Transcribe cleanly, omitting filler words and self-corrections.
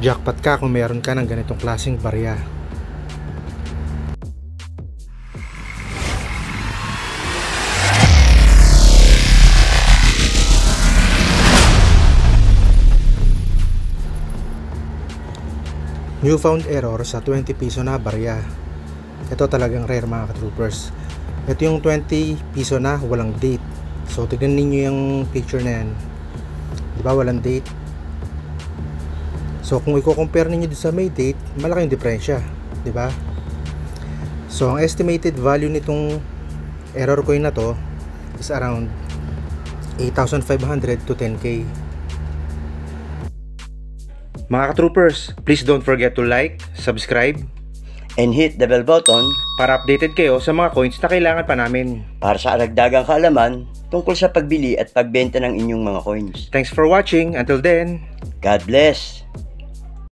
Jackpot ka kung meron ka ng ganitong klaseng barya. Newfound error sa 20 piso na barya. Ito talagang rare mga ka-troopers. Ito yung 20 piso na walang date. So tignan ninyo yung picture na yan. Diba walang date? So kung i-compare ninyo din sa may date, malaking diferensya, diba? So ang estimated value nitong error coin na to is around 8,500 to 10k. Mga ka-troopers, please don't forget to like, subscribe, and hit the bell button para updated kayo sa mga coins na kailangan pa namin. para sa aragdagang kaalaman tungkol sa pagbili at pagbenta ng inyong mga coins. Thanks for watching. Until then, God bless!